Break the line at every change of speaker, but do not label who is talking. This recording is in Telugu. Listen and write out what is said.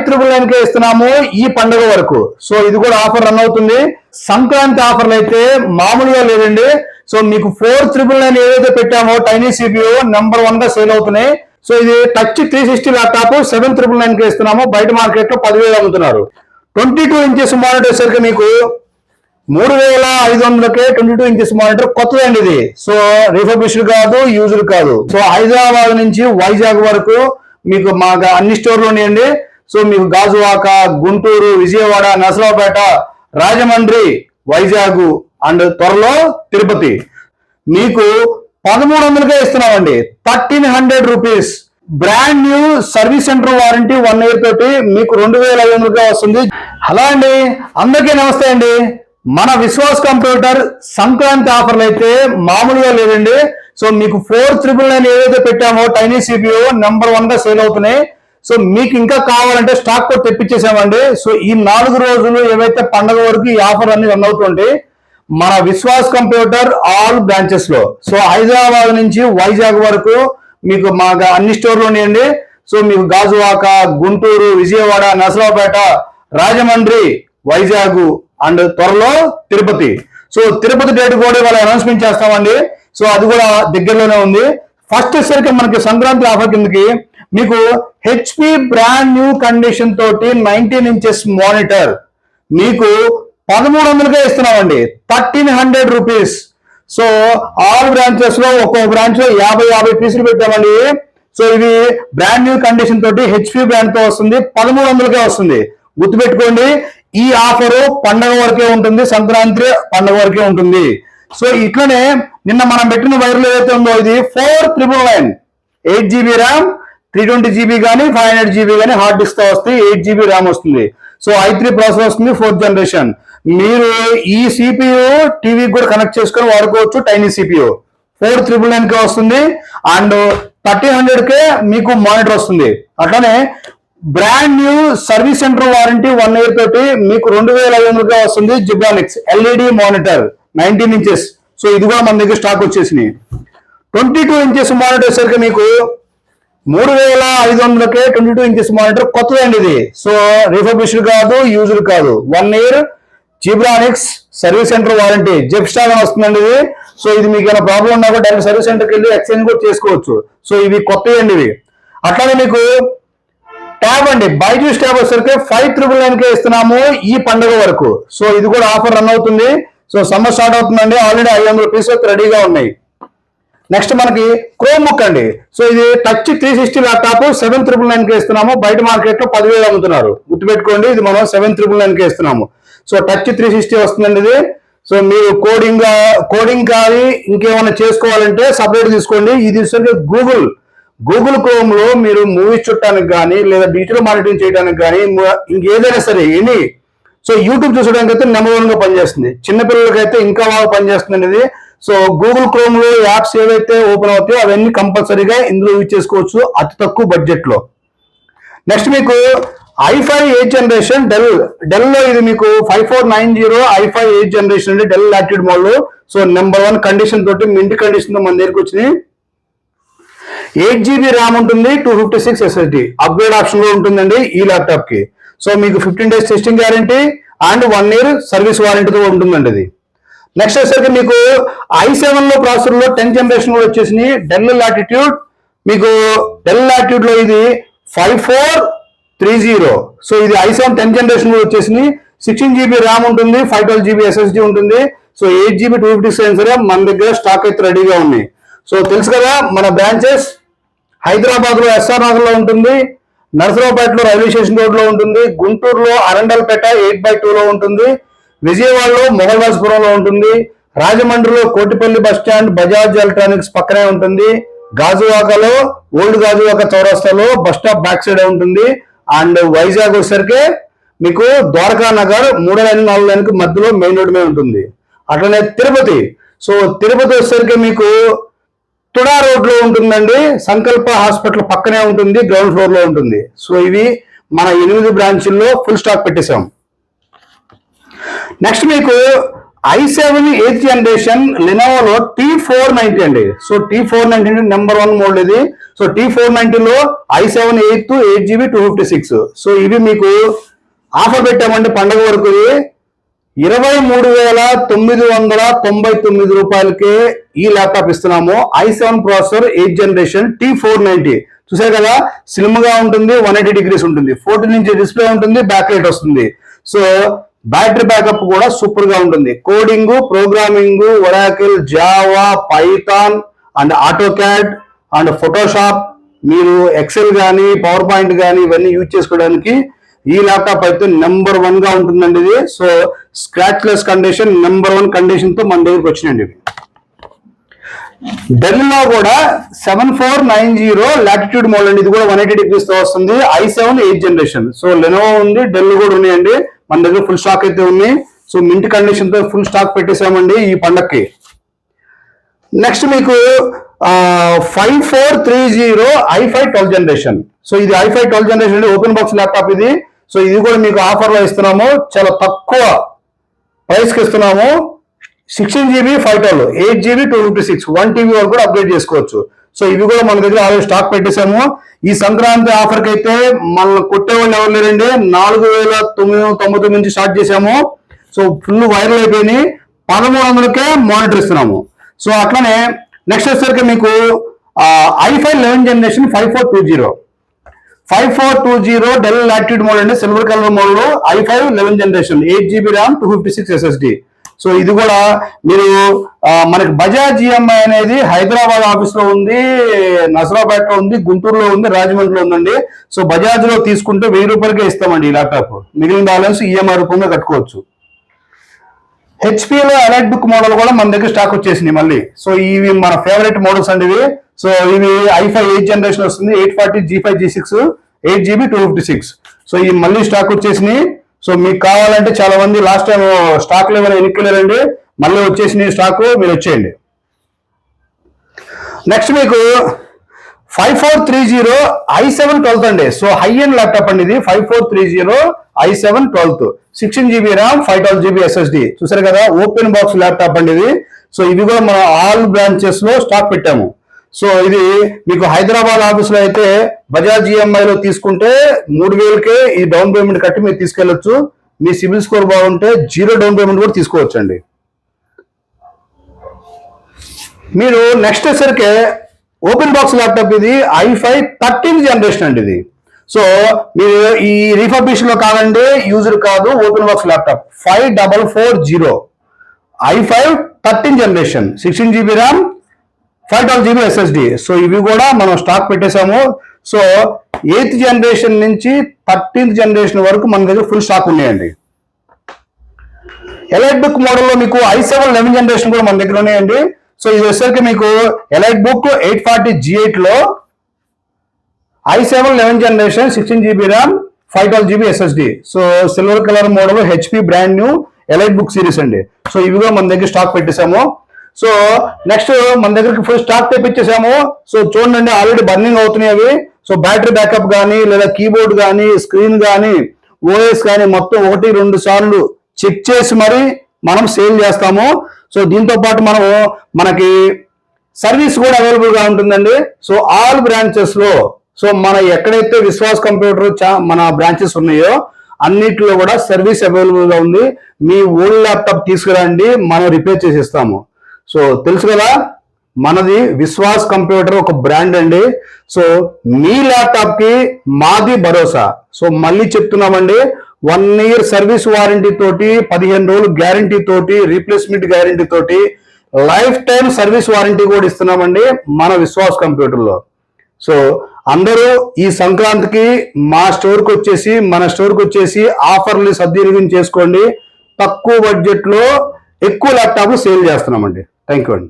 5,999 కే ఇస్తున్నాము ఈ పండుగ వరకు. సో ఇది కూడా ఆఫర్ రన్ అవుతుంది. సంక్రాంతి ఆఫర్లు అయితే మామూలుగా లేదండి. సో మీకు 4,999 ఏదైతే పెట్టామో టైనీ సిపియు నెంబర్ 1 గా సేల్ అవుతున్నాయి. సో ఇది టచ్ 360 ల్యాప్టాప్ 7,999 కే ఇస్తున్నాము. బయట మార్కెట్ లో 10,000 అమ్ముతున్నారు. 22 ఇంచెస్ మానిటర్ వచ్చేసరికి మీకు 3,500కే 22 ఇంచెస్ మానిటర్ కొత్తదండి ఇది. సో రిఫర్బిష్డ్ కాదు, యూజ్డ్ కాదు. సో హైదరాబాద్ నుంచి వైజాగ్ వరకు మీకు మా అన్ని స్టోర్లు ఉన్నాయండి. సో మీకు గాజువాక, గుంటూరు, విజయవాడ, నసరావుపేట, రాజమండ్రి, వైజాగ్ అండ్ త్వరలో తిరుపతి మీకు 1,300కే ఇస్తున్నామండి. 1,300 rupees. Brand new service centre warranty 1 year తోటి మీకు 2,500గా వస్తుంది. హలో అండి, అందరికీ నమస్తే అండి. మన విశ్వాస్ కంప్యూటర్ సంక్రాంతి ఆఫర్లు అయితే మామూలుగా లేదండి. సో మీకు 4,999 ఏదైతే పెట్టామో టైనీ సిపియు నెంబర్ 1 గా సేల్ అవుతున్నాయి. సో మీకు ఇంకా కావాలంటే స్టాక్ కూడా తెప్పించేసామండి. సో ఈ 4 రోజులు ఏవైతే పండుగ వరకు ఈ ఆఫర్ అన్ని రన్ అవుతుంది మన విశ్వాస్ కంప్యూటర్ ఆల్ బ్రాంచెస్ లో. సో హైదరాబాద్ నుంచి వైజాగ్ వరకు మీకు మా అన్ని స్టోర్లు ఉన్నాయండి. సో మీకు గాజువాక, గుంటూరు, విజయవాడ, నసరావుపేట, రాజమండ్రి, వైజాగ్ అండ్ త్వరలో తిరుపతి. సో తిరుపతి డేట్ కూడా ఇవాళ అనౌన్స్మెంట్ చేస్తామండి. సో అది కూడా దగ్గరలోనే ఉంది. ఫస్ట్ వచ్చేసరికి మనకి సంక్రాంతి ఆఫర్ కిందకి మీకు హెచ్పి బ్రాండ్ న్యూ కండిషన్ తోటి 19 ఇంచెస్ మానిటర్ మీకు 1,300కే ఇస్తున్నామండి. 1,300 రూపీస్. సో ఆల్ బ్రాంచెస్ లో ఒక్కో బ్రాంచ్ లో 50 పీసులు పెట్టామండి. సో ఇది బ్రాండ్ న్యూ కండిషన్ తోటి హెచ్పి బ్రాండ్ తో వస్తుంది. 1,300కే వస్తుంది. గుర్తుపెట్టుకోండి, ఈ ఆఫర్ పండగ వరకే ఉంటుంది, సంక్రాంతి పండగ వరకే ఉంటుంది. సో ఇట్లనే నిన్న మనం పెట్టిన వైర్లు ఏదైతే ఉందో ఇది 4,999 8GB ర్యామ్, 320GB కానీ 500GB కానీ హార్డ్ డిస్క్ తో వస్తుంది. 8GB ర్యామ్ వస్తుంది. సో i3 ప్రాసెసర్ వస్తుంది, 4th జనరేషన్. మీరు ఈ సిపియు టీవీకి కూడా కనెక్ట్ చేసుకొని వాడుకోవచ్చు. టైనీ సిపియు 4,999కే వస్తుంది అండ్ 1,300కే మీకు మానిటర్ వస్తుంది. అట్లానే brand new service centre warranty 1 year తోటి మీకు 2,500గా వస్తుంది. Zebronics LED monitor 19 inches. So ఇది కూడా మన దగ్గర స్టాక్ వచ్చేసినాయి. 22 ఇంచెస్ మానిటర్ వచ్చేసరికి మీకు 3,500కే 22 ఇంచెస్ మానిటర్ కొత్తదండి ఇది. సో రిఫర్బిష్డ్ కాదు, యూజ్డ్ కాదు. 1 year Zebronics service centre warranty జెప్ స్టాక్ అని వస్తుందండి ఇది. సో ఇది మీకు ఏమైనా ప్రాబ్లం ఉన్నా కూడా డైరెక్ట్ సర్వీస్ సెంటర్కి వెళ్ళి ఎక్స్చేంజ్ కూడా చేసుకోవచ్చు. సో ఇవి కొత్తవి అండి ఇవి. అట్లానే మీకు ట్యాబ్ అండి, బైజూస్ ట్యాబ్ వచ్చేసరికి 5,999కే ఇస్తున్నాము ఈ పండుగ వరకు. సో ఇది కూడా ఆఫర్ రన్ అవుతుంది. సో సమ్మర్ స్టార్ట్ అవుతుందండి. ఆల్రెడీ 500 పీసెస్ రెడీగా ఉన్నాయి. నెక్స్ట్ మనకి క్రోమ్ బుక్ అండి. సో ఇది టచ్ 360 ల్యాప్టాప్ 7,999కే ఇస్తున్నాము. బయట మార్కెట్ లో 10,000 అమ్ముతున్నారు. గుర్తుపెట్టుకోండి, ఇది మనం 7,999కే ఇస్తున్నాము. సో టచ్ 360 వస్తుందండి ఇది. సో మీరు కోడింగ్ కానీ ఇంకేమైనా చేసుకోవాలంటే సపరేట్ తీసుకోండి. ఇది గూగుల్ క్రోమ్ లో మీరు మూవీస్ చూడటానికి కానీ లేదా డిజిటల్ మానిటరింగ్ చేయడానికి కానీ ఇంకేదైనా సరే ఎనీ. సో యూట్యూబ్ చూసడానికి అయితే నెంబర్ 1 గా పనిచేస్తుంది. చిన్నపిల్లలకైతే ఇంకా బాగా పనిచేస్తుంది ఇది. సో గూగుల్ క్రోమ్ లో యాప్స్ ఏవైతే ఓపెన్ అవుతాయో అవన్నీ కంపల్సరీగా ఇందులో యూజ్ చేసుకోవచ్చు అతి తక్కువ బడ్జెట్ లో. నెక్స్ట్ మీకు i5 8th జనరేషన్ డెల్ లో ఇది మీకు 5490 i5 8th జనరేషన్ అండి. Del Latitude model. So number 1 condition తోటి మింట్ కండిషన్ తో మన దగ్గరికి వచ్చినాయి. 8GB ర్యామ్ ఉంటుంది, 256 SSD అప్గ్రేడ్ ఆప్షన్ లో ఉంటుందండి ఈ ల్యాప్టాప్ కి. సో మీకు 15 days testing guarantee and 1 year service వారంటీతో ఉంటుందండి ఇది. నెక్స్ట్ వచ్చేసరికి మీకు i7 లో ప్రాసెసర్ లో 10th జనరేషన్ కూడా వచ్చేసింది. డెల్ లాటిట్యూడ్ మీకు డెల్ లాటిట్యూడ్ లో ఇది 5430. సో ఇది i7 10th జనరేషన్ కూడా వచ్చేసింది. 16GB ర్యామ్ ఉంటుంది, 512GB SSD ఉంటుంది. సో 8GB 256 సెన్సర్ మన దగ్గర స్టాక్ అయితే రెడీగా ఉన్నాయి. సో తెలుసు కదా మన బ్రాంచెస్ హైదరాబాద్ లో ఎస్ఆర్ నగర్ లో ఉంటుంది, నరసరావుపేటలో రైల్వే స్టేషన్ రోడ్ లో ఉంటుంది, గుంటూరులో అరండల్పేట 8/2 లో ఉంటుంది, విజయవాడలో మొగల్రాజపురంలో ఉంటుంది, రాజమండ్రిలో Kotipalli bus stand Bajaj electronics పక్కనే ఉంటుంది, గాజువాకలో ఓల్డ్ గాజువాక చౌరస్తాలో బస్ స్టాప్ బ్యాక్ సైడ్ ఉంటుంది అండ్ వైజాగ్ వచ్చేసరికి మీకు ద్వారకా నగర్ 3 లైన్ 4 లైన్కి మధ్యలో మెయిన్ రోడ్ మీద ఉంటుంది. అట్లనే తిరుపతి. సో తిరుపతి వచ్చేసరికి మీకు తుడా రోడ్ లో ఉంటుందండి. సంకల్ప హాస్పిటల్ పక్కనే ఉంటుంది, గ్రౌండ్ ఫ్లోర్ లో ఉంటుంది. సో ఇవి మన 8 బ్రాంచుల్లో ఫుల్ స్టాక్ పెట్టేశాం. నెక్స్ట్ మీకు i7 8th జనరేషన్ లెనోవోలో T490 అండి. సో T490 నెంబర్ 1 మోడల్ ఇది. సో T490లో i7 8 8GB 256. సో ఇవి మీకు ఆఫర్ పెట్టామండి పండుగ వరకు. 23,999 రూపాయలకే ఈ ల్యాప్టాప్ ఇస్తున్నాము. i7 processor 8th generation T490. చూసారు కదా, స్లిమ్ గా ఉంటుంది, 180 degrees ఉంటుంది, 14 ఇంచ్ డిస్ప్లే ఉంటుంది, బ్యాక్ లైట్ వస్తుంది. సో బ్యాటరీ బ్యాకప్ కూడా సూపర్ గా ఉంటుంది. Coding, programming, Oracle, Java, Python and AutoCAD and Photoshop, మీరు ఎక్సెల్ కానీ పవర్ పాయింట్ కానీ ఇవన్నీ యూజ్ చేసుకోవడానికి ఈ ల్యాప్టాప్ అయితే నెంబర్ 1 గా ఉంటుందండి ఇది. So scratch less condition, number 1 condition తో మన దగ్గరికి వచ్చినండి ఇది. డెల్ లో కూడా 7490 లాటిట్యూడ్ మోడల్ అండి. ఇది కూడా 180 degrees తో వస్తుంది. i7 8th generation. So Lenovo ఉంది, డెల్ కూడా ఉన్నాయండి మన దగ్గర. ఫుల్ స్టాక్ అయితే ఉంది. సో మింట్ కండిషన్ తో ఫుల్ స్టాక్ పెట్టేసామండి ఈ పండక్కి. నెక్స్ట్ మీకు 5430 i5 12th జనరేషన్. సో ఇది i5 12th generation open box laptop ఇది. సో ఇది కూడా మీకు ఆఫర్ లో ఇస్తున్నాము, చాలా తక్కువ ప్రైస్ కి ఇస్తున్నాము. 16GB 512, 8GB 256, 1 TB వరకు కూడా అప్గ్రేడ్ చేసుకోవచ్చు. సో ఇవి కూడా మన దగ్గర ఆల్రెడీ స్టాక్ పెట్టేశాము. ఈ సంక్రాంతి ఆఫర్ కి అయితే మన కొట్టేవాళ్ళు ఎవరు లేరండి. 4,999 నుంచి స్టార్ట్ చేసాము. సో ఫుల్ వైరల్ అయిపోయినాయి. 1,300కే మానిటర్ ఇస్తున్నాము. సో అట్లనే నెక్స్ట్ వచ్చేసరికి మీకు i5 11th generation 5420 Dell Latitude model అండి, silver colour model. i5 11th generation 8GB RAM 256 SSD. So ఇది కూడా మీరు మనకి బజాజ్ ఈఎంఐ అనేది హైదరాబాద్ ఆఫీస్ లో ఉంది, నసరాబాద్ లో ఉంది, గుంటూరులో ఉంది, రాజమండ్రిలో ఉందండి. సో బజాజ్ లో తీసుకుంటే 1000 రూపాయలకే ఇస్తామండి ఈ ల్యాప్టాప్. మిగిలిన బ్యాలెన్స్ ఈఎంఐ రూపంలో కట్టుకోవచ్చు. హెచ్పిలో ఎలైట్ బుక్ మోడల్ కూడా మన దగ్గర స్టాక్ వచ్చేసింది మళ్ళీ. సో ఇవి మన ఫేవరెట్ మోడల్స్ అండి ఇవి. సో ఇవి i5 8th జనరేషన్ వస్తుంది, 840 G5 G6, 8GB 256. సో ఇవి మళ్ళీ స్టాక్ వచ్చేసినాయి. సో మీకు కావాలంటే చాలా మంది లాస్ట్ టైం స్టాక్ లెవెల్ ఎన్నికలేరండి, మళ్ళీ వచ్చేసిన స్టాక్ మీరు వచ్చేయండి. నెక్స్ట్ మీకు 5430 i7 12th అండి. సో హై ఎండ్ ల్యాప్టాప్ అండి ఇది. 5430 i7 12th, 16GB RAM 512GB SSD. చూసారు కదా, ఓపెన్ బాక్స్ ల్యాప్టాప్ అండి ఇది. సో ఇవి కూడా మనం ఆల్ బ్రాంచెస్ లో స్టాక్ పెట్టాము. సో ఇది మీకు హైదరాబాద్ ఆఫీస్ లో అయితే బజాజ్ ఈఎంఐ లో తీసుకుంటే 3000కే ఈ డౌన్ పేమెంట్ కట్టి మీరు తీసుకెళ్లొచ్చు. మీ సిబిల్ స్కోర్ బాగుంటే 0 డౌన్ పేమెంట్ కూడా తీసుకోవచ్చు అండి. మీరు నెక్స్ట్ వచ్చేసరికి ఓపెన్ బాక్స్ ల్యాప్టాప్ ఇది i5 13th జనరేషన్ అండి ఇది. సో మీరు ఈ రీఫర్బిష్ లో కాదండి, యూజర్ కాదు, open box laptop 5440 i5 13th generation 16GB RAM 512GB SSD. So ఇవి కూడా మనం స్టాక్ పెట్టేశాము. సో 8th జనరేషన్ నుంచి 13th జనరేషన్ వరకు మన దగ్గర ఫుల్ స్టాక్ ఉన్నాయండి. ఎలైట్ బుక్ మోడల్లో మీకు i7 11th జనరేషన్ కూడా మన దగ్గర ఉన్నాయండి. సో ఇది వచ్చేసరికి మీకు ఎలైట్ బుక్ 840 G8 లో i7 11th generation 16GB RAM 512GB SSD. So silver colour model HP brand new elite book series అండి. సో ఇవి కూడా మన దగ్గర స్టాక్ పెట్టేశాము. సో నెక్స్ట్ మన దగ్గరికి ఫుల్ స్టాక్ తెప్పించేసాము. సో చూడండి, ఆల్రెడీ బర్నింగ్ అవుతున్నాయి అవి. సో బ్యాటరీ బ్యాకప్ కానీ, లేదా కీబోర్డ్ కానీ, స్క్రీన్ కానీ, ఓఎస్ కానీ మొత్తం 1-2 సార్లు చెక్ చేసి మరి మనం సేల్ చేస్తాము. సో దీంతో పాటు మనకి సర్వీస్ కూడా అవైలబుల్ గా ఉంటుందండి. సో ఆల్ బ్రాంచెస్ లో, సో మన ఎక్కడైతే విశ్వాస్ కంప్యూటర్ మన బ్రాంచెస్ ఉన్నాయో అన్నిటిలో కూడా సర్వీస్ అవైలబుల్ గా ఉంది. మీ ఓల్డ్ ల్యాప్టాప్ తీసుకురండి, మనం రిపేర్ చేసి ఇస్తాము. సో తెలుసు కదా, మనది విశ్వాస్ కంప్యూటర్ ఒక బ్రాండ్ అండి. సో మీ ల్యాప్టాప్ కి మాది భరోసా. సో మళ్ళీ చెప్తున్నామండి, 1 year సర్వీస్ వారంటీ తోటి, 15 రోజులు గ్యారంటీ తోటి, రీప్లేస్మెంట్ గ్యారంటీ తోటి, లైఫ్ టైం సర్వీస్ వారంటీ కూడా ఇస్తున్నామండి మన విశ్వాస్ కంప్యూటర్ లో. సో అందరూ ఈ సంక్రాంతికి మన స్టోర్కి వచ్చేసి ఆఫర్లు సద్వినియోగం చేసుకోండి. తక్కువ బడ్జెట్ లో ఎక్కువ ల్యాప్టాప్లు సేల్ చేస్తున్నామండి. థ్యాంక్ యూ అండి.